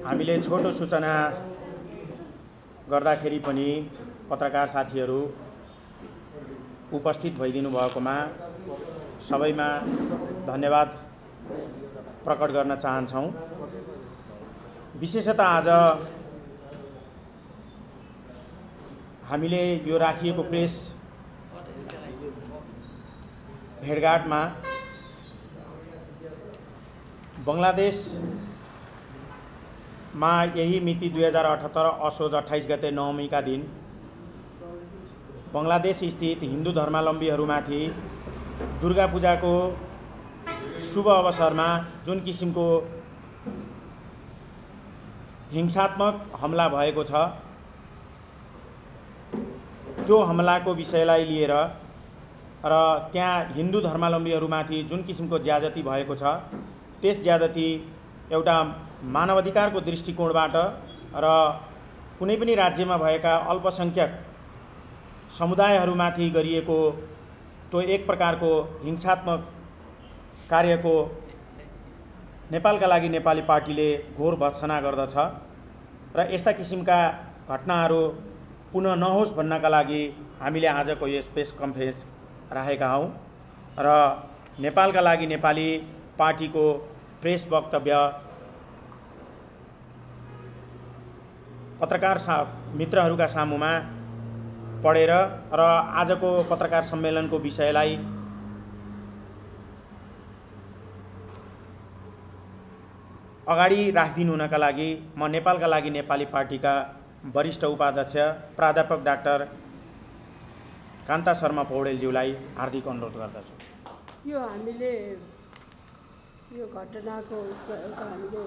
हामीले छोटो सूचना गर्दाखेरि पनि पत्रकार साथीहरू उपस्थित भइदिनु भएकोमा सबैमा धन्यवाद प्रकट गर्न चाहन्छौँ। विशेषतः आज हामीले यो राखिएको प्रेस भेटघाटमा बङ्गलादेशमा यही मिति 2078 असोज 28 गते नवमी का दिन बङ्गलादेश स्थित हिन्दू धर्मावलम्बीहरूमाथि दुर्गा पूजाको शुभ अवसरमा जुन किसिमको हिंसात्मक हमला भएको छ त्यो हमलाको विषयलाई लिएर र त्यहाँ हिन्दू धर्मावलम्बीहरूमाथि जुन किसिमको ज्यादती भएको छ त्यस ज्यादती एउटा मानवाधिकारको दृष्टिकोणबाट र कुनै पनि राज्यमा भएका अल्पसंख्यक समुदायहरूमाथि गरिएको त्यो एक प्रकारको हिंसात्मक कार्यको नेपालका लागि नेपाली पार्टीले घोर भर्त्सना गर्दछ र यस्ता किसिमका घटनाहरू पुनः नहोस् भन्नका लागि हामीले आजको यस प्रेस कन्फरेन्स राखेका हौं र नेपालका लागि नेपाली पार्टीको प्रेस वक्तव्य पत्रकार मित्रहरूका सामुमा पढेर र आजको पत्रकार सम्मेलनको विषयलाई अगाडि राखिदिनु हुनका लागि म नेपालका लागि नेपाली पार्टीका वरिष्ठ उपाध्यक्ष प्राध्यापक डाक्टर कान्ता शर्मा पौडेलज्यूलाई हार्दिक अनुरोध गर्दछु। यो हामीले यो घटनाको उसमा एउटा हामीले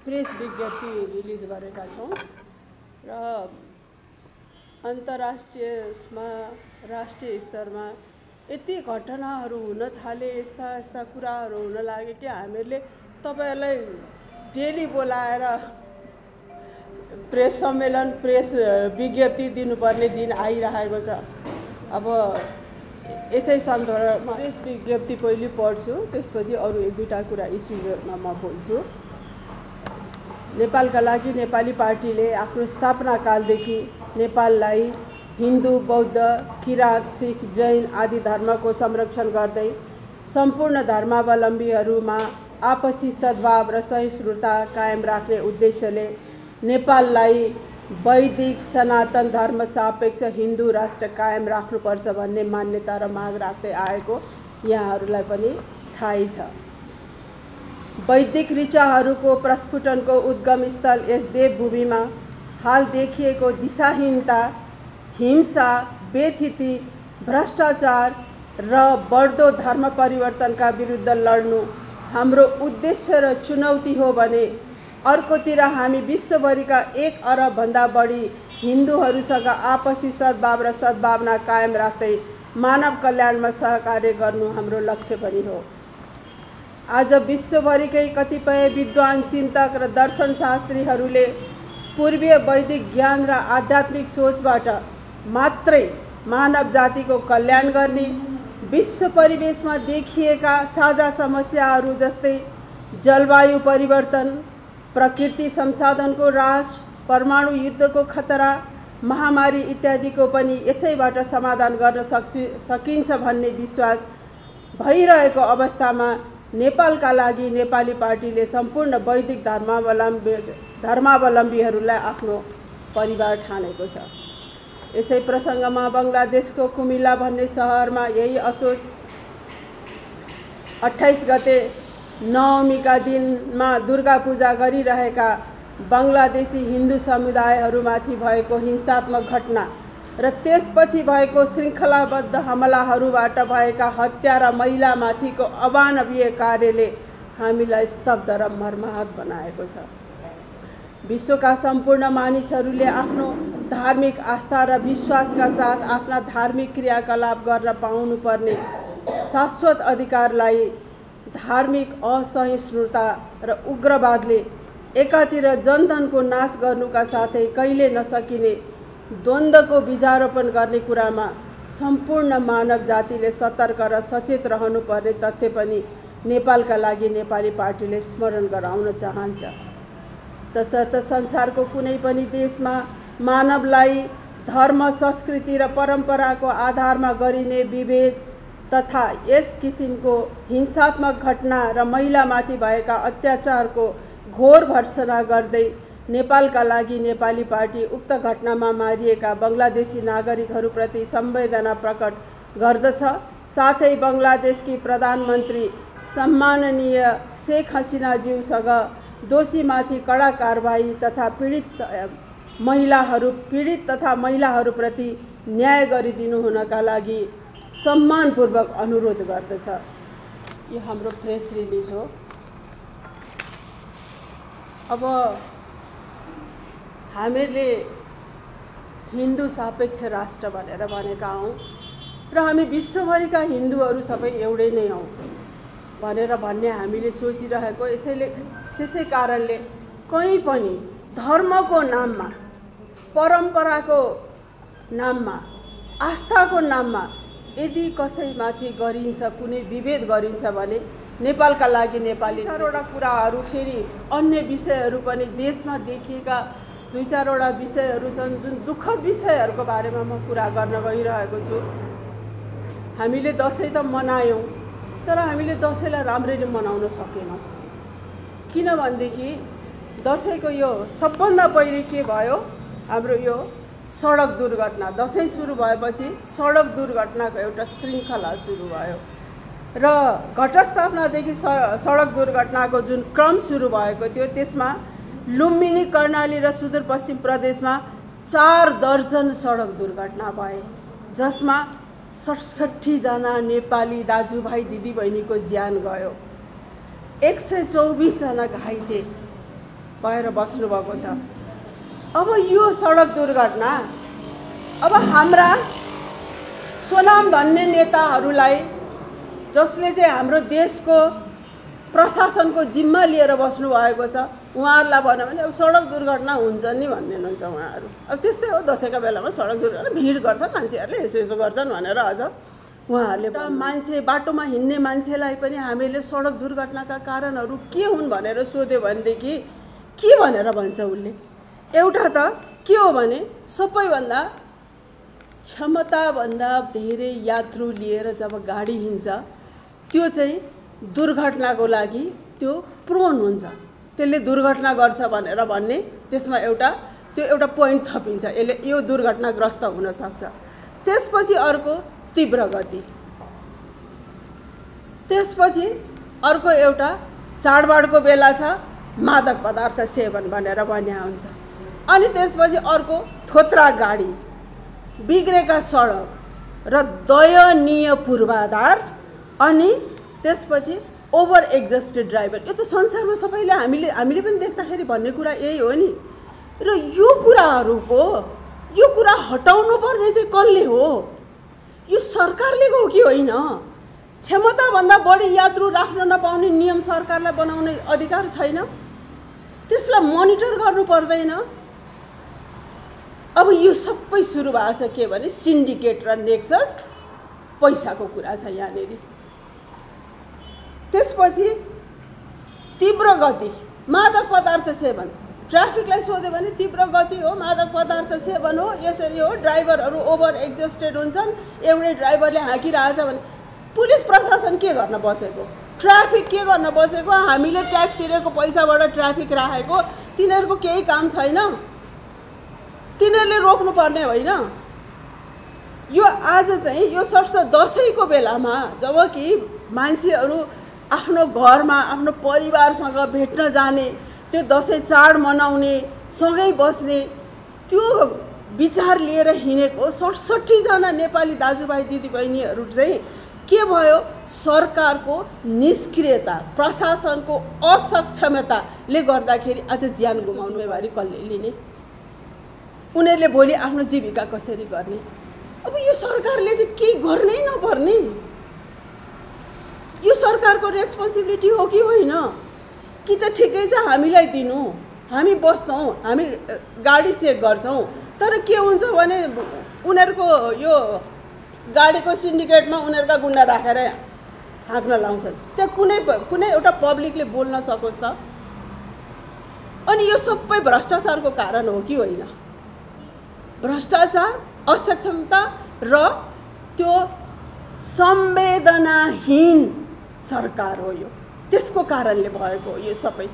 प्रेस विज्ञप्ति रिलिज गरेका छौँ र अन्तर्राष्ट्रियमा राष्ट्रिय स्तरमा यति घटनाहरू हुन थाले, यस्ता कुराहरू हुन लागे कि हामीहरूले तपाईहरुलाई डेली बोलाएर प्रेस सम्मेलन प्रेस विज्ञप्ति दिनुपर्ने दिन आइरहेको छ। अब यसै सन्दर्भमा प्रेस विज्ञप्ति पहिले पढ्छु, त्यसपछि अरू एक दुईटा कुरा इस्युमा म बोल्छु। नेपालका लागि नेपाली पार्टीले आफ्नो स्थापना कालदेखि नेपाललाई हिन्दू, बौद्ध, किराँत, सिख, जैन आदि धर्मको संरक्षण गर्दै सम्पूर्ण धर्मावलम्बीहरूमा आपसी सद्भाव र सहिष्णुता कायम राख्ने उद्देश्यले नेपाललाई वैदिक सनातन धर्म सापेक्ष हिन्दू राष्ट्र कायम राख्नुपर्छ भन्ने मान्यता र माग राख्दै आएको यहाँहरूलाई पनि थाहै छ। वैदिक ऋचाहरूको प्रस्फुटनको उद्गम स्थल यस देवभूमिमा हाल देखिएको दिशाहीनता, हिंसा, बेथिति, भ्रष्टाचार र बढ्दो धर्म परिवर्तनका विरुद्ध लड्नु हाम्रो उद्देश्य र चुनौती हो भने अर्कोतिर हामी विश्वभरिका 1 अरब भन्दा बढी हिन्दूहरूसँग आपसी सद्भाव र सद्भावना कायम राख्दै मानव कल्याणमा सहकार्य गर्नु हाम्रो लक्ष्य पनि हो। आज विश्वभरिकै कतिपय विद्वान, चिन्तक र दर्शनशास्त्रीहरूले पूर्वीय वैदिक ज्ञान र आध्यात्मिक सोचबाट मात्रै मानव जातिको कल्याण गर्ने, विश्व परिवेशमा देखिएका साझा समस्याहरू जस्तै जलवायु परिवर्तन, प्रकृति संसाधनको ह्रास, परमाणु युद्धको खतरा, महामारी इत्यादिको पनि यसैबाट समाधान गर्न सकिन्छ भन्ने विश्वास भइरहेको अवस्थामा नेपालका लागि नेपाली पार्टीले सम्पूर्ण वैदिक धर्मावलम्बीहरूलाई आफ्नो परिवार ठानेको छ। यसै प्रसङ्गमा बङ्गलादेशको कुमिल्ला भन्ने सहरमा यही असोज 28 गते नवमीका दिनमा दुर्गा पूजा गरिरहेका बङ्गलादेशी हिन्दू समुदायहरूमाथि भएको हिंसात्मक घटना र त्यसपछि भएको श्रृङ्खलाबद्ध हमलाहरूबाट भएका हत्या र महिलामाथिको अमानवीय कार्यले हामीलाई स्तब्ध र मर्माहत बनाएको छ। विश्वका सम्पूर्ण मानिसहरूले आफ्नो धार्मिक आस्था र विश्वासका साथ आफ्ना धार्मिक क्रियाकलाप गर्न पाउनुपर्ने शाश्वत अधिकारलाई धार्मिक असहिष्णुता र उग्रवादले एकातिर जनधनको नाश गर्नुका साथै कहिले नसकिने द्वन्द्वको बीजारोपण गर्ने कुरामा सम्पूर्ण मानव जातिले सतर्क र सचेत रहनुपर्ने तथ्य पनि नेपालका लागि नेपाली पार्टीले स्मरण गराउन चाहन्छ। तसर्थ संसारको कुनै पनि देशमा मानवलाई धर्म, संस्कृति र परम्पराको आधारमा गरिने विभेद तथा यस किसिमको हिंसात्मक घटना र महिलामाथि भएका अत्याचारको घोर भर्त्सना गर्दै नेपालका लागि नेपाली पार्टी उक्त घटनामा मारिएका बङ्गलादेशी नागरिकहरूप्रति संवेदना प्रकट गर्दछ। साथै बङ्गलादेशकी प्रधानमन्त्री सम्माननीय शेख हसिनाज्यूसँग दोषीमाथि कडा कारबाही तथा पीडित तथा महिलाहरूप्रति न्याय गरिदिनु हुनका लागि सम्मानपूर्वक अनुरोध गर्दछ। यो हाम्रो प्रेस रिलिज हो। अब हामीले हिन्दू सापेक्ष राष्ट्र भनेर भनेका हौँ र हामी विश्वभरिका हिन्दूहरू सबै एउटै नै हौँ भनेर भन्ने हामीले सोचिरहेको, त्यसै कारणले कहीँ पनि धर्मको नाममा, परम्पराको नाममा, आस्थाको नाममा यदि कसैमाथि गरिन्छ, कुनै विभेद गरिन्छ भने नेपालका लागि नेपाली 4वटा कुराहरू, फेरि अन्य विषयहरू पनि देशमा देखिएका 2-4वटा विषयहरू छन् जुन दुःखद विषयहरूको बारेमा म कुरा गर्न गइरहेको छु। हामीले दसैँ त मनायौँ, तर हामीले दसैँलाई राम्ररी मनाउन सकेनौँ। किनभनेदेखि दसैँको यो सबभन्दा पहिले के भयो, हाम्रो यो सडक दुर्घटना। दसैँ सुरु भएपछि सडक दुर्घटनाको एउटा श्रृङ्खला सुरु भयो र घटस्थापनादेखि सडक दुर्घटनाको जुन क्रम सुरु भएको थियो त्यसमा लुम्बिनी, कर्णाली र सुदूरपश्चिम प्रदेशमा 4 दर्जन सडक दुर्घटना भए, जसमा 67 जना नेपाली दाजुभाइ दिदीबहिनीको ज्यान गयो, 124 जना घाइते भएर बस्नुभएको छ। अब यो सडक दुर्घटना अब हाम्रा स्वनामधन्य नेताहरूलाई, जसले चाहिँ हाम्रो देशको प्रशासनको जिम्मा लिएर बस्नु भएको छ, उहाँहरूलाई भन्यो भने अब सडक दुर्घटना हुन्छ नि भनिदिनुहुन्छ उहाँहरू। अब त्यस्तै हो, दसैँका बेलामा सडक दुर्घटना भिड गर्छन् मान्छेहरूले, यसो गर्छन् भनेर अझ उहाँहरूले मान्छे बाटोमा हिँड्ने मान्छेलाई पनि हामीले सडक दुर्घटनाका कारणहरू के हुन् भनेर सोध्यो भनेदेखि के भनेर भन्छ उसले? एउटा त के हो भने सबैभन्दा क्षमताभन्दा धेरै यात्रु लिएर जब गाडी हिँड्छ त्यो चाहिँ दुर्घटनाको लागि त्यो प्रोन हुन्छ, त्यसले दुर्घटना गर्छ भनेर भन्ने, त्यसमा एउटा पोइन्ट थपिन्छ, यसले यो दुर्घटनाग्रस्त हुन सक्छ। त्यसपछि अर्को तीव्र गति, त्यसपछि अर्को एउटा चाडबाडको बेला छ मादक पदार्थ सेवन भनेर भन्या हुन्छ, अनि त्यसपछि अर्को थोत्रा गाडी, बिग्रेका सडक र दयनीय पूर्वाधार, अनि त्यसपछि ओभर एक्जस्टेड ड्राइभर। यो त संसारमा सबैले हामीले पनि देख्दाखेरि भन्ने कुरा यही हो नि। र यो कुरा हटाउनु पर्ने चाहिँ कसले हो? यो सरकारले हो कि होइन? क्षमताभन्दा बढी यात्रु राख्न नपाउने नियम सरकारलाई बनाउने अधिकार छैन? त्यसलाई मोनिटर गर्नु पर्दैन? अब यो सबै सुरु भएको छ के भने सिन्डिकेट र नेक्सस, पैसाको कुरा छ यहाँनिर। त्यसपछि तीव्र गति, मादक पदार्थ सेवन, ट्राफिकलाई सोध्यो भने तीव्र गति हो, मादक पदार्थ सेवन हो, यसरी हो। ड्राइभरहरू ओभर एक्जस्टेड हुन्छन्, एउटै ड्राइभरले हाँकिरहेछ भने पुलिस प्रशासन के गर्न बसेको? ट्राफिक के गर्न बसेको? हामीले ट्याक्स तिरेको पैसाबाट ट्राफिक राखेको, तिनीहरूको केही काम छैन? तिनीहरूले रोक्नु पर्ने होइन? यो आज चाहिँ यो दसैँको बेलामा जबकि मान्छेहरू आफ्नो घरमा आफ्नो परिवारसँग भेट्न जाने, त्यो दसैँ चाड मनाउने, सँगै बस्ने, त्यो विचार लिएर हिँडेको 67 जना नेपाली दाजुभाइ दिदीबहिनीहरू चाहिँ के भयो? सरकारको निष्क्रियता, प्रशासनको असक्षमताले गर्दाखेरि आज ज्यान गुमाउनु जिम्मेवारी कसले लिने? उनीहरूले भोलि आफ्नो जीविका कसरी गर्ने? अब यो सरकारले चाहिँ केही गर्नै नपर्ने? यो सरकारको रेस्पोन्सिबिलिटी हो कि होइन? कि त ठिकै छ हामीलाई दिनु, हामी बस्छौँ, हामी गाडी चेक गर्छौँ, तर के हुन्छ भने उनीहरूको यो गाडीको सिन्डिकेटमा उनीहरूका गुन्डा राखेर हाँक्न लाउँछन्। त्यहाँ कुनै एउटा पब्लिकले बोल्न सकोस् त? अनि यो सबै भ्रष्टाचारको कारण हो कि होइन? भ्रष्टाचार, असक्षमता र त्यो संवेदनाहीन सरकार हो यो। त्यसको कारणले भएको हो यो सबै।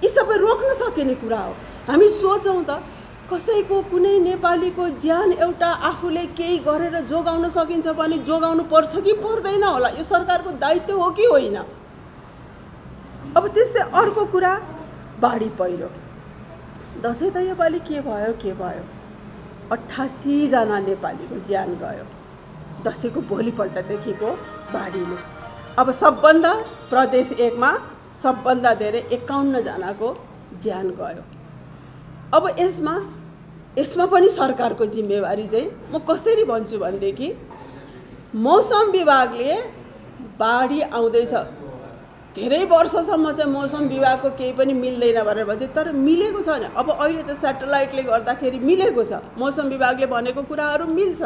यी सबै रोक्न सकिने कुरा हो। हामी सोचौँ त, कसैको कुनै नेपालीको ज्यान एउटा आफूले केही गरेर जोगाउन सकिन्छ भने जोगाउनु पर्छ कि पर्दैन होला? यो सरकारको दायित्व हो कि होइन? अब त्यस्तै अर्को कुरा, बाढी पहिरो। दसैँ त योपालि के भयो 88 जना नेपालीको ज्यान गयो दसैँको भोलिपल्टदेखिको बाढीले। अब सबभन्दा प्रदेश 1 मा सबभन्दा धेरै 51 जनाको ज्यान गयो। अब यसमा पनि सरकारको जिम्मेवारी चाहिँ म कसरी भन्छु भनेदेखि, मौसम विभागले बाढी आउँदैछ, धेरै वर्षसम्म चाहिँ मौसम विभागको केही पनि मिल्दैन भनेर भन्थे, तर मिलेको छैन। अब अहिले त स्याटेलाइटले गर्दाखेरि मिलेको छ, मौसम विभागले भनेको कुराहरू मिल्छ।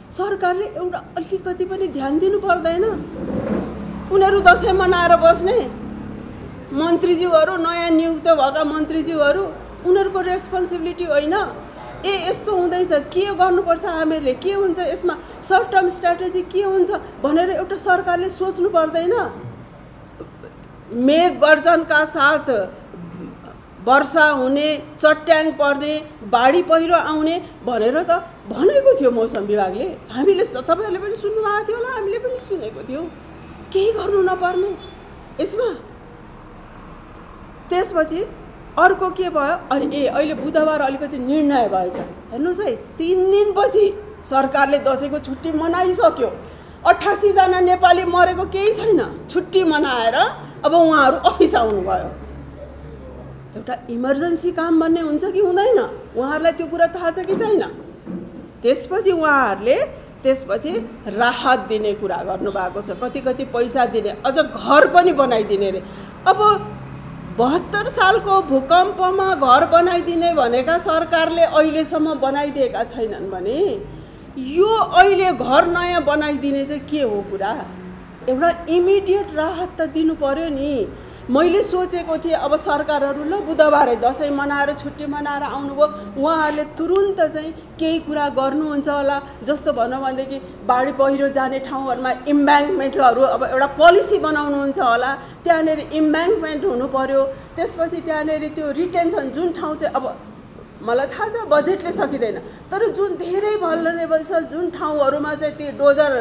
सरकारले एउटा अलिकति पनि ध्यान दिनु पर्दैन? उनीहरू दसैँ मनाएर बस्ने मन्त्रीज्यूहरू, नयाँ नियुक्त भएका मन्त्रीज्यूहरू, उनीहरूको रेस्पोन्सिबिलिटी होइन? यस्तो हुँदैछ, के गर्नुपर्छ हामीहरूले, के हुन्छ यसमा, सर्ट टर्म स्ट्राटेजी के हुन्छ भनेर एउटा सरकारले सोच्नु पर्दैन? मेघ गर्जनका साथ वर्षा हुने, चट्याङ पर्ने, बाढी पहिरो आउने भनेर त भनेको थियो मौसम विभागले। हामीले, तपाईँहरूले पनि सुन्नुभएको थियो होला, हामीले पनि सुनेको थियो। केही गर्नु नपर्ने यसमा? त्यसपछि अर्को के भयो, अनि अहिले बुधबार अलिकति निर्णय भएछ। हेर्नुहोस् है, 3 दिनपछि सरकारले दसैँको छुट्टी मनाइसक्यो। 88 जना नेपाली मरेको केही छैन, छुट्टी मनाएर अब उहाँहरू अफिस आउनुभयो। एउटा इमर्जेन्सी काम भन्ने हुन्छ कि हुँदैन? उहाँहरूलाई त्यो कुरा थाहा छ कि छैन? त्यसपछि उहाँहरूले राहत दिने कुरा गर्नुभएको छ, कति पैसा दिने, अझ घर पनि बनाइदिने रे। अब 72 सालको भूकम्पमा घर बनाइदिने भनेका सरकारले अहिलेसम्म बनाइदिएका छैनन् भने यो अहिले घर नयाँ बनाइदिने चाहिँ के हो कुरा? एउटा इमिडिएट राहत त दिनु पर्यो नि। मैले सोचेको थिएँ अब सरकारहरू ल बुधबारै दसैँ मनाएर छुट्टी मनाएर आउनुभयो, उहाँहरूले तुरुन्त चाहिँ केही कुरा गर्नुहुन्छ होला। जस्तो भनौँ भनेदेखि बाढी पहिरो जाने ठाउँहरूमा इम्ब्याङ्कमेन्टहरू अब एउटा पोलिसी बनाउनुहुन्छ होला, त्यहाँनिर इम्ब्याङ्कमेन्ट हुनु पर्यो। त्यसपछि त्यहाँनिर त्यो रिटेन्सन जुन ठाउँ चाहिँ, अब मलाई थाहा छ बजेटले सकिँदैन, तर जुन धेरै भल्नरेबल छ, जुन ठाउँहरूमा चाहिँ त्यो डोजर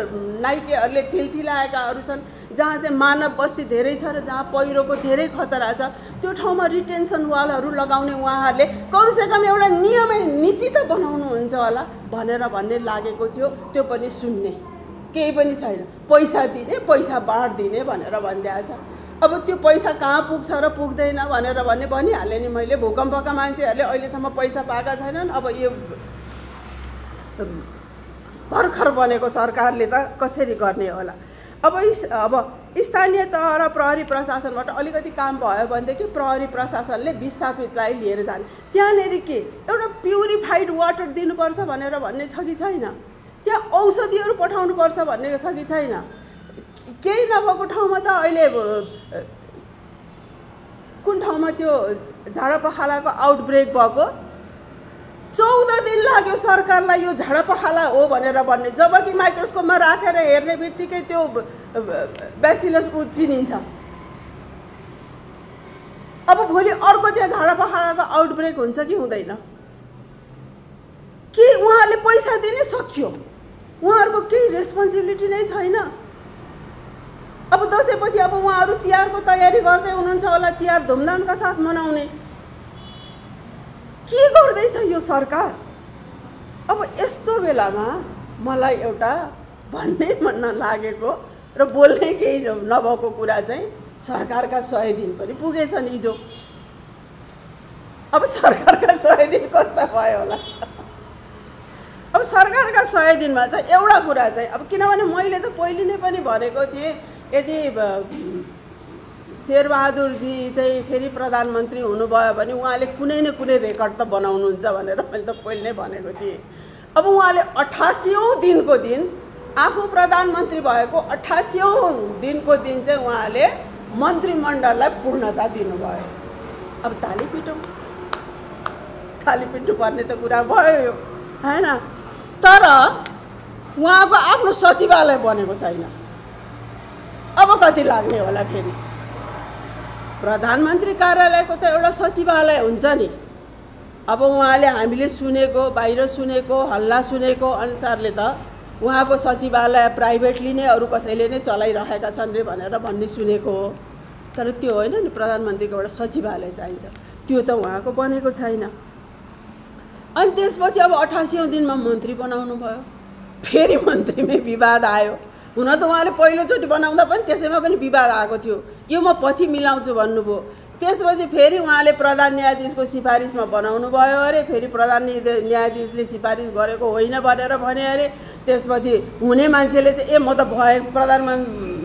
नाइकेहरूले थिल्थिलाएकाहरू छन्, जहाँ चाहिँ मानव बस्ती धेरै छ र जहाँ पहिरोको धेरै खतरा छ, त्यो ठाउँमा रिटेन्सन वालहरू लगाउने उहाँहरूले कमसेकम एउटा नियम नीति त बनाउनुहुन्छ होला भनेर भन्ने लागेको थियो। त्यो पनि सुन्ने केही पनि छैन। पैसा दिने, पैसा बाँडिदिने भनेर भनिदिएको छ। अब त्यो पैसा कहाँ पुग्छ र पुग्दैन भनेर भनिहालेँ नि मैले। भूकम्पका मान्छेहरूले अहिलेसम्म पैसा पाएका छैनन्। अब यो भर्खर बनेको सरकारले त कसरी गर्ने होला? अब स्थानीय तह र प्रहरी प्रशासनबाट अलिकति काम भयो भनेदेखि प्रहरी प्रशासनले विस्थापितलाई लिएर जाने, त्यहाँनिर के एउटा प्युरिफाइड वाटर दिनुपर्छ भनेर भन्ने छ कि छैन? त्यहाँ औषधिहरू पठाउनुपर्छ भन्ने छ कि छैन? केही नभएको ठाउँमा त अहिले कुन ठाउँमा त्यो झाडापखालाको आउटब्रेक भएको 14 दिन लाग्यो सरकारलाई यो झाडापखाला हो भनेर भन्ने, जबकि माइक्रोस्कोपमा राखेर हेर्ने बित्तिकै त्यो ब्यासिलस चिनिन्छ। अब भोलि अर्को त्यहाँ झाडापखालाको आउटब्रेक हुन्छ कि हुँदैन? के उहाँहरूले पैसा दिने सकियो? उहाँहरूको केही रेस्पोन्सिबिलिटी नै छैन। अब दसैँपछि अब उहाँहरू तिहारको तयारी गर्दै हुनुहुन्छ होला, तिहार धुमधामका साथ मनाउने। के गर्दैछ यो सरकार? अब यस्तो बेलामा मलाई एउटा भन्नै मन लागेको र बोल्ने केही नभएको कुरा चाहिँ सरकारका 100 दिन पनि पुगेछन् हिजो। अब सरकारका 100 दिन कस्ता भयो होला? अब सरकारका 100 दिनमा चाहिँ एउटा कुरा चाहिँ, अब किनभने मैले त पहिले नै पनि भनेको थिएँ, यदि शेरबहादुरजी चाहिँ फेरि प्रधानमन्त्री हुनुभयो भने उहाँले कुनै न कुनै रेकर्ड त बनाउनुहुन्छ भनेर मैले त पहिले नै भनेको थिएँ। अब उहाँले 88औं दिनको दिन, आफू प्रधानमन्त्री भएको 88औं दिनको दिन चाहिँ उहाँले मन्त्रीमण्डललाई पूर्णता दिनुभयो। अब ताली पिटौँ, ताली पिट्नुपर्ने त कुरा भयो हैन। तर उहाँको आफ्नो सचिवालय बनेको छैन। अब कति लाग्ने होला फेरि? प्रधानमन्त्री कार्यालयको त एउटा सचिवालय हुन्छ नि। अब उहाँले हामीले सुनेको, बाहिर सुनेको, हल्ला सुनेको अनुसारले त उहाँको सचिवालय प्राइभेटली नै अरू कसैले नै चलाइरहेका छन् रे भनेर भन्ने सुनेको हो। तर त्यो होइन नि, प्रधानमन्त्रीको एउटा सचिवालय चाहिन्छ, त्यो त उहाँको बनेको छैन। अनि त्यसपछि अब 88औं दिनमा मन्त्री बनाउनु भयो, फेरि मन्त्रीमै विवाद आयो। हुन त उहाँले पहिलोचोटि बनाउँदा पनि त्यसैमा पनि विवाद आएको थियो, यो म पछि मिलाउँछु भन्नुभयो। त्यसपछि फेरि उहाँले प्रधान न्यायाधीशको सिफारिसमा बनाउनु भयो अरे, फेरि प्रधान न्यायाधीशले सिफारिस गरेको होइन भनेर भने अरे। त्यसपछि हुने मान्छेले चाहिँ म त प्रधान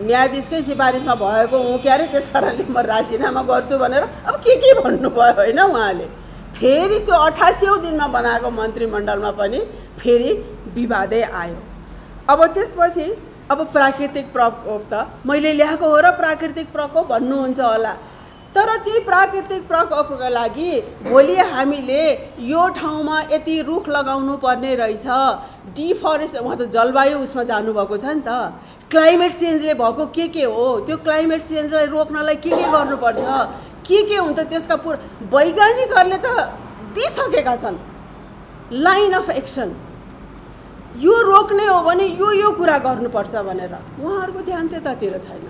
न्यायाधीशकै सिफारिसमा भएको हुँ क्या अरे, त्यस कारणले म राजीनामा गर्छु भनेर अब के भन्नुभयो होइन उहाँले। फेरि त्यो 88औं दिनमा बनाएको मन्त्रीमण्डलमा पनि फेरि विवादै आयो। अब त्यसपछि अब प्राकृतिक प्रकोप त मैले ल्याएको हो र प्राकृतिक प्रकोप भन्नुहुन्छ होला, तर ती प्राकृतिक प्रकोपका लागि भोलि हामीले यो ठाउँमा यति रुख लगाउनु पर्ने रहेछ, डिफरेस्ट, उहाँ त जलवायु उसमा जानुभएको छ नि त, क्लाइमेट चेन्जले भएको के हो, त्यो क्लाइमेट चेन्जलाई रोक्नलाई के गर्नुपर्छ, के हुन्छ त्यसका पुरा वैज्ञानिकहरूले त दिइसकेका छन् लाइन अफ एक्सन। यो रोक्ने हो भने यो कुरा गर्नुपर्छ भनेर उहाँहरूको ध्यान त्यतातिर छैन।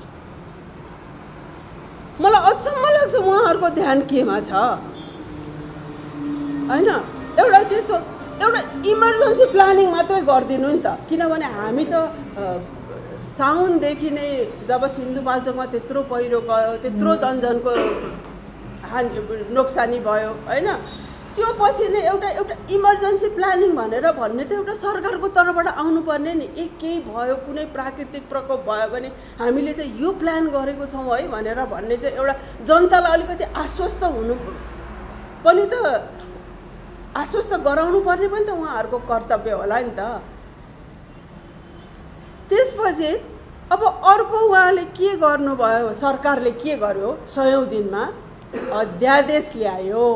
मलाई अचम्म लाग्छ उहाँहरूको ध्यान केमा छ हैन। एउटा त्यस्तो एउटा इमर्जेन्सी प्लानिङ मात्रै गरिदिनु नि त, किनभने हामी त साउनदेखि नै जब सिन्धुपाल्चोकमा त्यत्रो पहिरो गयो, त्यत्रो दनजनको नोक्सानी भयो हैन, त्यो पछि नै एउटा इमर्जेन्सी प्लानिङ भनेर भन्ने त एउटा सरकारको तर्फबाट आउनुपर्ने नि। केही भयो, कुनै प्राकृतिक प्रकोप भयो भने हामीले चाहिँ यो प्लान गरेको छौँ है भनेर भन्ने चाहिँ एउटा जनतालाई अलिकति आश्वस्त हुनु पनि त, आश्वस्त गराउनु पर्ने पनि त उहाँहरूको कर्तव्य होला नि त। त्यसपछि अब अर्को उहाँले के गर्नुभयो, सरकारले के गर्यो, 100औं दिनमा अध्यादेश ल्यायो।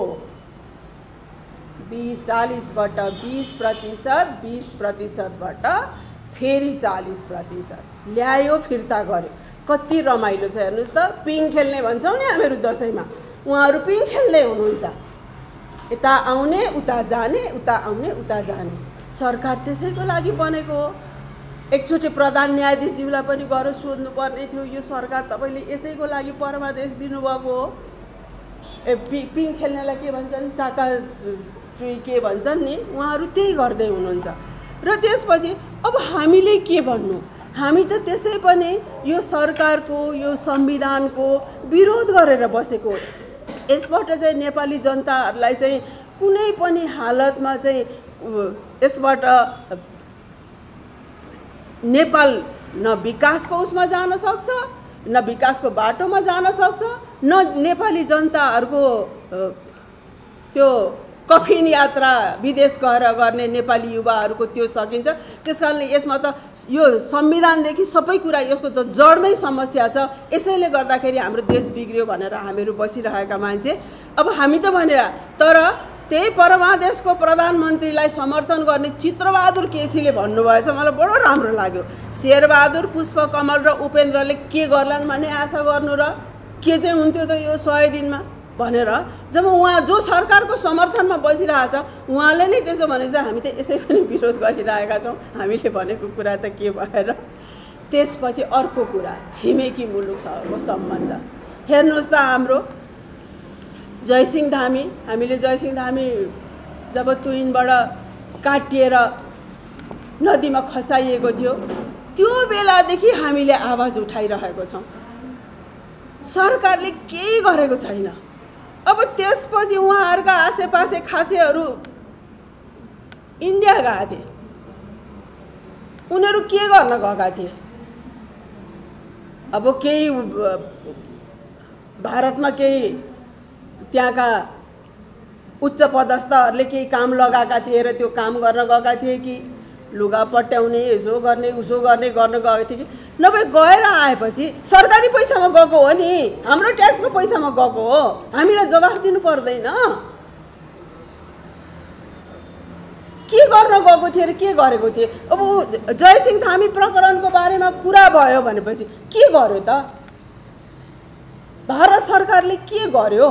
40%बाट 20%, 20%बाट फेरि 40% ल्यायो, फिर्ता गर्यो। कति रमाइलो छ हेर्नुहोस् त। पिङ खेल्ने भन्छौँ नि हामीहरू दसैँमा, उहाँहरू पिङ खेल्दै हुनुहुन्छ, यता आउने उता जाने, उता आउने उता जाने। सरकार त्यसैको लागि बनेको हो। एकचोटि प्रधान न्यायाधीशज्यूलाई पनि गएर सोध्नु पर्ने थियो, यो सरकार तपाईँले यसैको लागि परमादेश दिनुभएको हो? पिङ खेल्नेलाई के भन्छन्, चाका चुई के भन्छन् नि, उहाँहरू त्यही गर्दै हुनुहुन्छ। र त्यसपछि अब हामीले के भन्नु? हामी त त्यसै पनि यो सरकारको, यो संविधानको विरोध गरेर बसेको। यसबाट चाहिँ नेपाली जनताहरूलाई चाहिँ कुनै पनि हालतमा चाहिँ यसबाट नेपाल न विकासको उसमा जान सक्छ, न विकासको बाटोमा जान सक्छ, न नेपाली जनताहरूको त्यो कफिन यात्रा विदेश गएर गर्ने नेपाली युवाहरूको त्यो सकिन्छ। त्यसकारणले यसमा त यो संविधानदेखि सबै कुरा यसको त जडमै समस्या छ। यसैले गर्दाखेरि हाम्रो देश बिग्रियो भनेर हामीहरू बसिरहेका मान्छे अब हामी त भनेर, तर त्यही परमादेशको प्रधानमन्त्रीलाई समर्थन गर्ने चित्रबहादुर केसीले भन्नुभएछ, मलाई बडो राम्रो लाग्यो। शेरबहादुर, पुष्पकमल र उपेन्द्रले के गर्लान् भन्ने आशा गर्नु र के चाहिँ हुन्थ्यो त यो 100 दिनमा भनेर। जब उहाँ जो सरकारको समर्थनमा बसिरहेछ उहाँले नै त्यसो भने चाहिँ हामी त यसै पनि विरोध गरिरहेका छौँ, हामीले भनेको कुरा त के भएर। त्यसपछि अर्को कुरा, छिमेकी मुलुकसँगको सम्बन्ध हेर्नुहोस् त। हाम्रो जयसिंह धामी, हामीले जयसिंह धामी जब तुइनबाट काटिएर नदीमा खसाइएको थियो, त्यो बेलादेखि हामीले आवाज उठाइरहेको छौँ, सरकारले केही गरेको छैन। अब त्यसपछि उहाँहरूका आसेपासे खासेहरू इन्डिया गएका थिए, उनीहरू के गर्न गएका थिए? अब केही भारतमा केही त्यहाँका उच्च पदस्थहरूले केही काम लगाएका थिए र त्यो काम गर्न गएका थिए कि लुगा पट्याउने, यसो गर्ने उसो गर्ने गर्न गएको थियो कि नभए गएर आएपछि सरकारी पैसामा गएको हो नि, हाम्रो ट्याक्सको पैसामा गएको हो, हामीलाई जवाफ दिनु पर्दैन। के गर्न गएको थिए र के गरेको थिए? अब जयसिंह थामी प्रकरणको बारेमा कुरा भयो भनेपछि के गर्यो त? भारत सरकारले के गर्यो?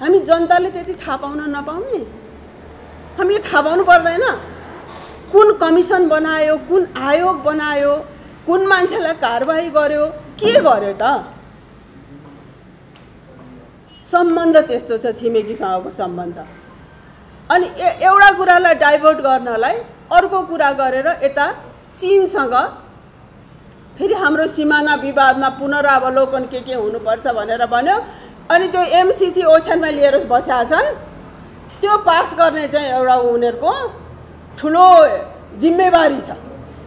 हामी जनताले त्यति थाहा पाउन नपाउने? हामीले थाहा पाउनु पर्दैन? कुन कमिसन बनायो, कुन आयोग बनायो, कुन मान्छेलाई कारबाही गर्यो, के गर्यो त? सम्बन्ध त्यस्तो छ छिमेकीसँगको सम्बन्ध। अनि एउटा कुरालाई डाइभर्ट गर्नलाई अर्को कुरा गरेर यता चीनसँग फेरि हाम्रो सिमाना विवादमा पुनरावलोकन के हुनुपर्छ भनेर भन्यो। अनि त्यो एमसीसी ओछ्यानमा लिएर बसेका छन्। त्यो पास गर्ने चाहिँ एउटा उनीहरूको ठुलो जिम्मेवारी छ।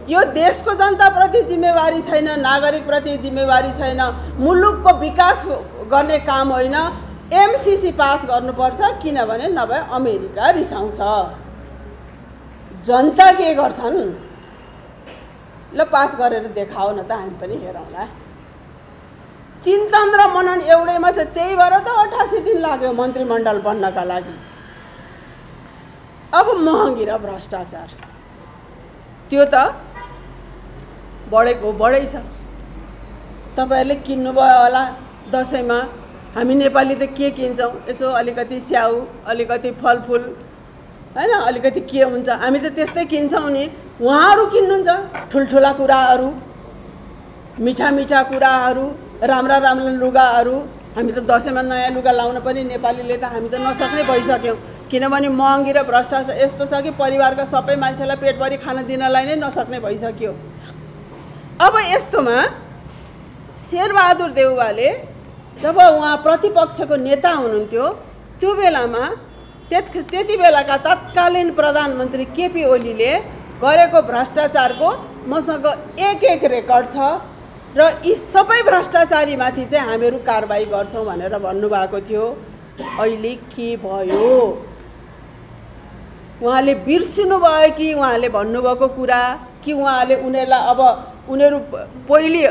यो देशको जनताप्रति जिम्मेवारी छैन, नागरिकप्रति जिम्मेवारी छैन, मुलुकको विकास गर्ने काम होइन। एमसीसी पास गर्नुपर्छ, किनभने नभए अमेरिका रिसाउँछ। जनता के गर्छन्? ल पास गरेर देखाओ न त, हामी पनि हेरौँला। चिन्तन र मनन एउटैमा छ। त्यही भएर त 88 दिन लाग्यो मन्त्रीमण्डल बन्नका लागि। अब महँगी र भ्रष्टाचार त्यो त बढेको बढै छ। तपाईहरुले किन्नुभयो होला दशैंमा। हामी नेपाली त के किन्छौं? यसो अलिकति स्याउ, अलिकति फलफुल, हैन, अलिकति के हुन्छ, हामी त त्यस्तै किन्छौं नि। उहाँहरु किन्नुहुन्छ ठुलठुला कुराहरु, मिठा मिठा कुराहरु, राम्रा राम्रा लुगाहरु। हामी त दशैंमा नयाँ लुगा लाउन पनि नेपालीले त हामी त नसक्ने भइसक्यौं। किनभने महँगी र भ्रष्टाचार यस्तो छ कि परिवारका सबै मान्छेलाई पेटभरि खान दिनलाई नै नसक्ने भइसक्यो। अब यस्तोमा शेरबहादुर देउवाले जब उहाँ प्रतिपक्षको नेता हुनुहुन्थ्यो, त्यो बेलामा त्यति बेलाका तत्कालीन प्रधानमन्त्री केपी ओलीले गरेको भ्रष्टाचारको मसँग एक रेकर्ड छ र यी सबै भ्रष्टाचारीमाथि चाहिँ हामीहरू कारबाही गर्छौं भनेर भन्नुभएको थियो। अहिले के भयो? उहाँले बिर्सिनु भयो कि उहाँले भन्नुभएको कुरा, कि उहाँले उनीहरुलाई अब उनीहरु पहिले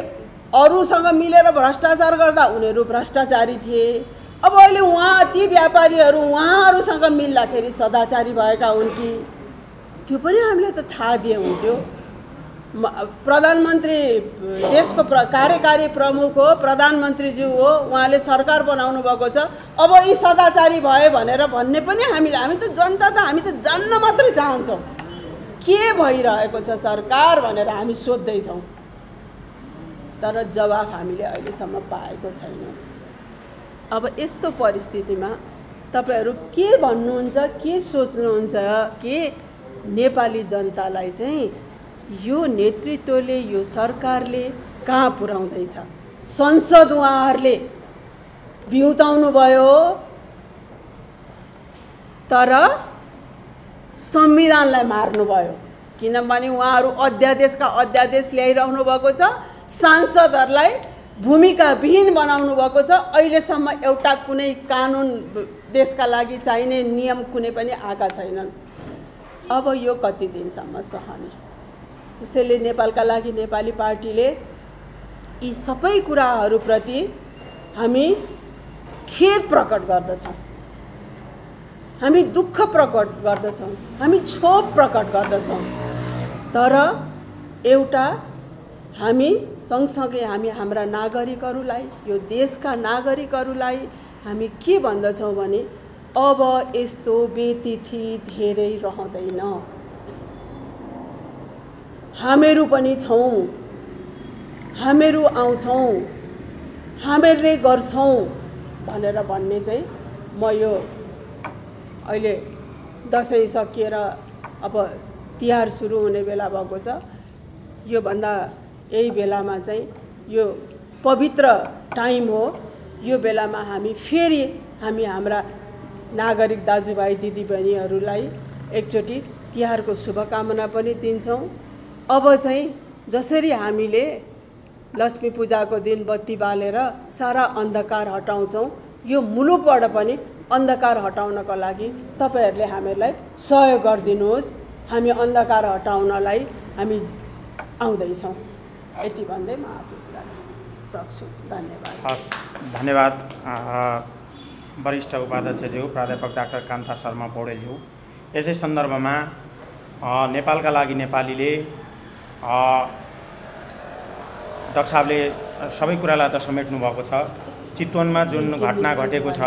अरूसँग मिलेर भ्रष्टाचार गर्दा उनीहरु भ्रष्टाचारी थिए, अब अहिले उहाँ ती व्यापारीहरु उहाँहरुसँग मिल्दाखेरि सदाचारी भएका हुन् कि? त्यो पनि हामीले त थाहा दिए हुन्थ्यो। प्रधानमन्त्री देशको कार्यकारी प्रमुख हो, प्रधानमन्त्रीज्यू हो, उहाँले सरकार बनाउनु भएको छ। अब यी सदाचारी भए भनेर भन्ने पनि हामी त जनता त हामी त जान्न मात्रै चाहन्छौं के भइरहेको छ सरकार भनेर हामी सोध्दै छौं। तर जवाफ हामीले अहिलेसम्म पाएको छैनौं। अब यस्तो परिस्थितिमा तपाईहरु के भन्नुहुन्छ, के सोच्नुहुन्छ कि नेपाली जनतालाई चाहिँ यो नेतृत्वले, यो सरकारले कहाँ पुर्याउँदैछ? संसद उहाँहरूले बिउताउनु भयो, तर संविधानलाई मार्नु भयो। किनभने उहाँहरू अध्यादेशका अध्यादेश ल्याइरहनु भएको छ, सांसदहरूलाई भूमिका विहीन बनाउनु भएको छ। अहिलेसम्म एउटा कुनै कानुन देशका लागि चाहिने नियम कुनै पनि आएका छैनन्। अब यो कति दिनसम्म सहने? त्यसैले नेपालका लागि नेपाली पार्टीले यी सबै कुराहरूप्रति हामी खेद प्रकट गर्दछौं, हामी दुःख प्रकट गर्दछौं, हामी क्षोभ प्रकट गर्दछौं। तर एउटा हामी सँगसँगै हामी हाम्रा नागरिकहरूलाई, यो देशका नागरिकहरूलाई हामी के भन्दछौं भने अब यस्तो बेतिथि धेरै रहँदैन। हामीहरू पनि छौं, हामीहरू आउँछौं, हामीले गर्छौं भनेर भन्ने चाहिँ म यो अहिले दशैं सकिएर अब तिहार सुरु हुने बेला भएको छ। यो भन्दा यही बेलामा चाहिँ यो पवित्र टाइम हो। यो बेलामा हामी फेरि हाम्रा नागरिक दाजुभाइ दिदीबहिनीहरूलाई एकचोटि तिहारको शुभकामना पनि दिन्छौं। अब चाहिँ जसरी हामीले लक्ष्मी पूजाको दिन बत्ती बालेर सारा अन्धकार हटाउँछौं, यो मुलुकबाट पनि अन्धकार हटाउनको लागि तपाईहरुले हामीलाई सहयोग गरिदिनुहोस्। हामी अन्धकार हटाउनलाई हामी आउँदैछौँ। यति भन्दै म आफ्नो कुरा सक्छु। धन्यवाद। हस्, धन्यवाद वरिष्ठ उपाध्यक्षज्यू प्राध्यापक डाक्टर कान्ता शर्मा पौडेलज्यू। यसै सन्दर्भमा नेपालका लागि नेपालीले दक्षाबले सबै कुरालाई त समेट्नु भएको छ। चितवनमा जुन घटना घटेको छ,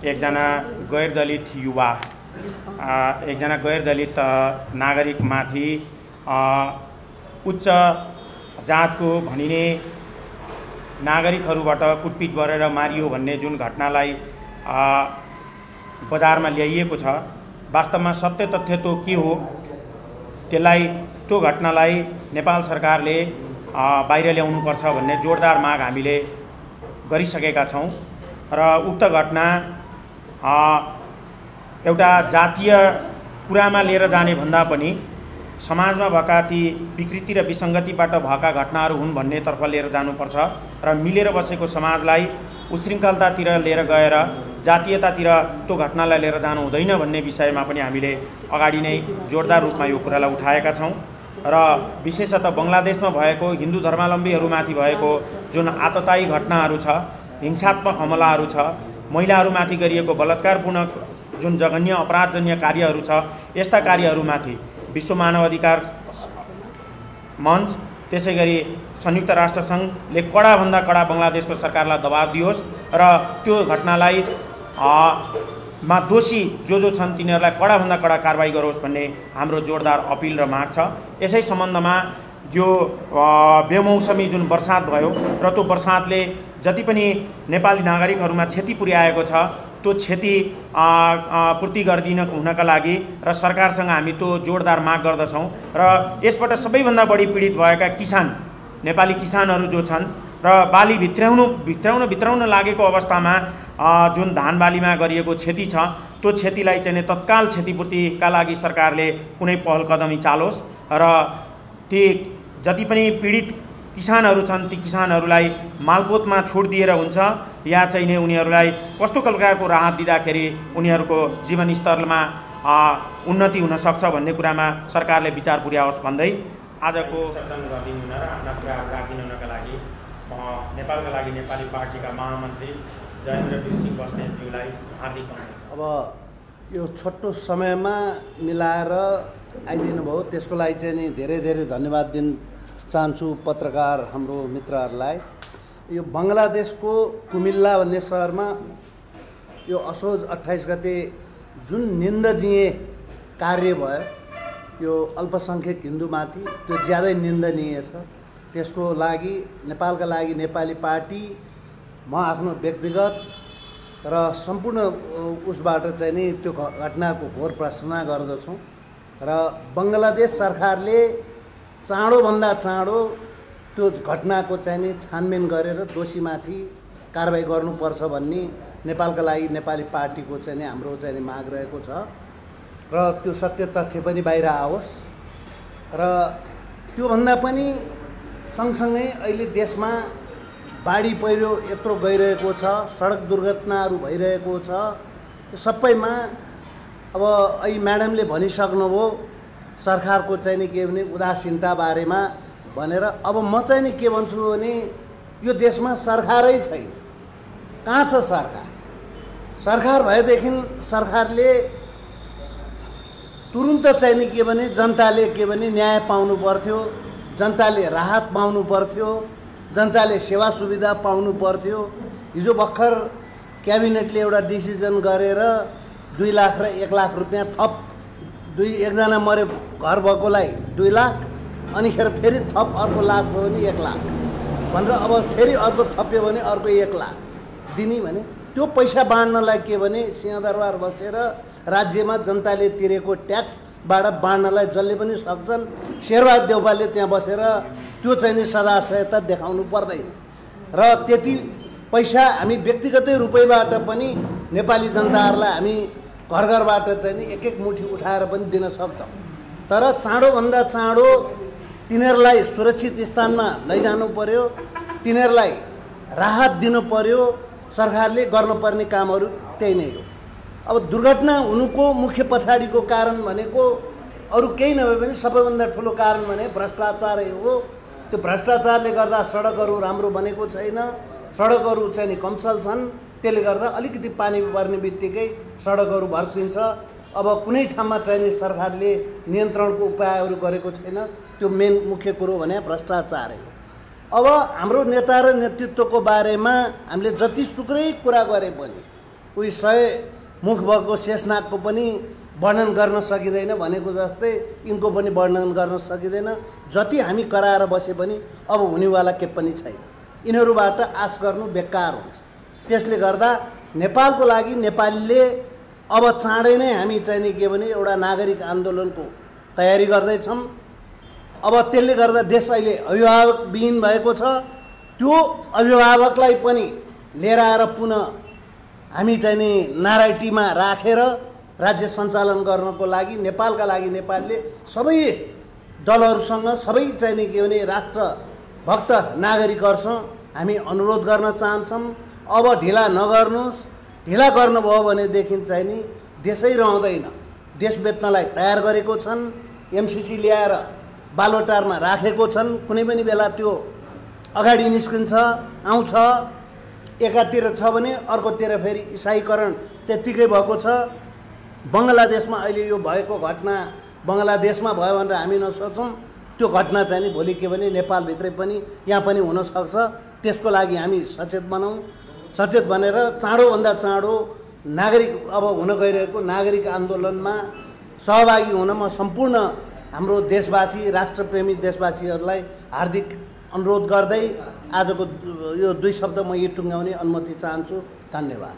एकजना गैर दलित युवा, एकजना गैर दलित नागरिकमाथि उच्च जातको भनिने नागरिकहरूबाट कुटपिट गरेर मारियो भन्ने जुन घटनालाई बजारमा ल्याइएको छ, वास्तवमा सत्य तथ्य तो के हो, त्यो घटनालाई नेपाल सरकारले बाहिर ल्याउनुपर्छ भन्ने जोरदार माग हामीले गरिसकेका छौँ। र उक्त घटना एउटा जातीय कुरामा लिएर जाने भन्दा पनि समाजमा भएका ती विकृति र विसङ्गतिबाट भएका घटनाहरू हुन् भन्नेतर्फ लिएर जानुपर्छ र मिलेर बसेको समाजलाई उशृङ्खलतातिर लिएर गएर जातीयतातिर त्यो घटनालाई लिएर जानु हुँदैन भन्ने विषयमा पनि हामीले अगाडि नै जोरदार रूपमा यो कुरालाई उठाएका छौँ। र विशेषतः बङ्गलादेशमा भएको हिन्दू धर्मावलम्बीहरूमाथि भएको जुन आततायी घटनाहरू छ, हिंसात्मक हमलाहरू छ, महिलाहरूमाथि गरिएको बलात्कारपूर्ण जुन जघन्य अपराधजन्य कार्यहरू छ, यस्ता कार्यहरूमाथि विश्व मानवाधिकार मञ्च त्यसै गरी संयुक्त राष्ट्रसङ्घले कडाभन्दा कडा बङ्गलादेशको सरकारलाई दबाब दियोस् र त्यो घटनालाई मा दोषी जो छन् तिनीहरूलाई कडाभन्दा कडा कारबाही गरोस् भन्ने हाम्रो जोरदार अपिल र माग छ। यसै सम्बन्धमा यो बेमौसमी जुन वर्षात भयो र त्यो वर्षातले जति पनि नेपाली नागरिकहरूमा क्षति पुर्याएको छ, त्यो क्षति पूर्ति गरिदिन हुनका लागि र सरकारसँग हामी त्यो जोरदार माग गर्दछौँ। र यसबाट सबैभन्दा बढी पीडित भएका किसान, नेपाली किसानहरू जो छन् र बाली भित्राउन लागेको अवस्थामा जुन धान बालीमा गरिएको क्षति छ, त्यो क्षतिलाई चाहिँ तत्काल क्षतिपूर्तिका लागि सरकारले कुनै पहल कदमी चालोस् र ती जति पनि पीडित किसानहरू छन् ती किसानहरूलाई मालपोतमा छुट दिएर हुन्छ या चाहिँ नै उनीहरूलाई कस्तो प्रकारको राहत दिँदाखेरि उनीहरूको जीवनस्तरमा उन्नति हुन सक्छ भन्ने कुरामा सरकारले विचार पुर्याओस् भन्दै आजको सदन गरिदिनु हुन र आफ्ना कुराहरू राखिदिन हुनका लागि नेपालका लागि नेपाली पार्टीका महामन्त्री जयेन्द्रवीर सिंह बस्नेतज्यूलाई हार्दिक धन्यवाद। अब यो छोटो समयमा मिलाएर आइदिनु भयो, त्यसको लागि चाहिँ नि धेरै धेरै धन्यवाद दिन चाहन्छु पत्रकार हाम्रो मित्रहरूलाई। यो बङ्गलादेशको कुमिल्ला भन्ने सहरमा यो असोज 28 गते जुन निन्दनीय कार्य भयो यो अल्पसङ्ख्यक हिन्दूमाथि, त्यो ज्यादै निन्दनीय छ। त्यसको लागि नेपालका लागि नेपाली पार्टी, म आफ्नो व्यक्तिगत र सम्पूर्ण उसबाट चाहिँ नि त्यो घटनाको घोर भर्त्सना गर्दछौँ र बङ्गलादेश सरकारले चाँडोभन्दा चाँडो त्यो घटनाको चाहिँ नि छानबिन गरेर दोषीमाथि कारबाही गर्नुपर्छ भन्ने नेपालका लागि नेपाली पार्टीको चाहिँ नि हाम्रो चाहिँ नि माग रहेको छ र त्यो सत्य तथ्य पनि बाहिर आओस्। र त्योभन्दा पनि सँगसँगै अहिले देशमा बाढी पहिरो यत्रो गइरहेको छ, सडक दुर्घटनाहरू भइरहेको छ, यो सबैमा अब अहिले म्याडमले भनिसक्नुभयो सरकारको चाहिँ नि के भने उदासीनता बारेमा भनेर। अब म चाहिँ नि के भन्छु भने यो देशमा सरकारै छैन। कहाँ छ सरकार? सरकार भएदेखि सरकारले तुरुन्त चाहिँ नि के भने जनताले के भने न्याय पाउनु पर्थ्यो, जनताले राहत पाउनु पर्थ्यो, जनताले सेवा सुविधा पाउनु पर्थ्यो। हिजो भर्खर क्याबिनेटले एउटा डिसिजन गरेर 2 लाख र 1 लाख रुपियाँ थप, एकजना मरे घर भएकोलाई 2 लाख, अनि फेरि थप अर्को लास भयो भने 1 लाख भनेर अब फेरि अर्को थप्यो भने अर्को 1 लाख दिने भने त्यो पैसा बाँड्नलाई के भने सिंहदरबार बसेर राज्यमा जनताले तिरेको ट्याक्सबाट बाँड्नलाई जसले पनि सक्छन्। शेरबहादुर देउपाले त्यहाँ बसेर त्यो चाहिँ नि सदाशयता देखाउनु पर्दैन र त्यति पैसा हामी व्यक्तिगतै रुपैयाँबाट पनि नेपाली जनताहरूलाई हामी घर घरबाट चाहिँ नि एक एक मुठी उठाएर पनि दिन सक्छौँ। तर चाँडोभन्दा चाँडो तिनीहरूलाई सुरक्षित स्थानमा लैजानु पर्यो, तिनीहरूलाई राहत दिनु पर्यो। सरकारले गर्नुपर्ने कामहरू त्यही नै हो। अब दुर्घटना हुनुको मुख्य पछाडिको कारण भनेको अरू केही नभए पनि सबैभन्दा ठुलो कारण भने भ्रष्टाचारै हो। त्यो भ्रष्टाचारले गर्दा सडकहरू राम्रो बनेको छैन, सडकहरू चाहिँ नि कमसल छन्, त्यसले गर्दा अलिकति पानी पर्ने बित्तिकै सडकहरू भर्किन्छ। अब कुनै ठाउँमा चाहिँ नि सरकारले नियन्त्रणको उपायहरू गरेको छैन, त्यो मेन मुख्य कुरो भने भ्रष्टाचारै हो। अब हाम्रो नेता र नेतृत्वको बारेमा हामीले जतिसुकै कुरा गरे पनि उही 100 मुख भएको शेषनागको पनि वर्णन गर्न सकिँदैन भनेको जस्तै यिनको पनि वर्णन गर्न सकिँदैन। जति हामी कराएर बसे पनि अब हुनेवाला के पनि छैन। यिनीहरूबाट आश गर्नु बेकार हुन्छ। त्यसले गर्दा नेपालको लागि नेपालीले अब चाँडै नै हामी चाहिँ नि के भने एउटा नागरिक आन्दोलनको तयारी गर्दैछौँ। अब त्यसले गर्दा देश अहिले अभिभावकविहीन भएको छ। त्यो अभिभावकलाई पनि लिएर आएर पुनः हामी चाहिँ नि नाराइटीमा राखेर राज्य सञ्चालन गर्नको लागि नेपालका लागि नेपालले सबै दलहरूसँग सबै चाहिँ नि के भने राष्ट्रभक्त नागरिकहरूसँग हामी अनुरोध गर्न चाहन्छौँ। अब ढिला नगर्नुहोस्। ढिला गर्नुभयो भनेदेखि चाहिँ नि देशै रहँदैन। देश बेच्नलाई तयार गरेको छन्, एमसिसी ल्याएर बालोटारमा राखेको छन्। कुनै पनि बेला त्यो अगाडि निस्किन्छ, आउँछ। एकातिर छ भने अर्कोतिर फेरि इसाईकरण त्यत्तिकै भएको छ। बङ्गलादेशमा अहिले यो भएको घटना बङ्गलादेशमा भयो भनेर हामी नसोचौँ। त्यो घटना चाहिँ नि भोलि के भने नेपालभित्रै पनि यहाँ पनि हुनसक्छ। त्यसको लागि हामी सचेत बनाउँ। सचेत बनेर चाँडोभन्दा चाँडो नागरिक अब हुन गइरहेको नागरिक आन्दोलनमा सहभागी हुन म सम्पूर्ण हाम्रो देशवासी राष्ट्रप्रेमी देशवासीहरूलाई हार्दिक अनुरोध गर्दै आजको यो 2 शब्द म यही टुङ्ग्याउने अनुमति चाहन्छु। धन्यवाद।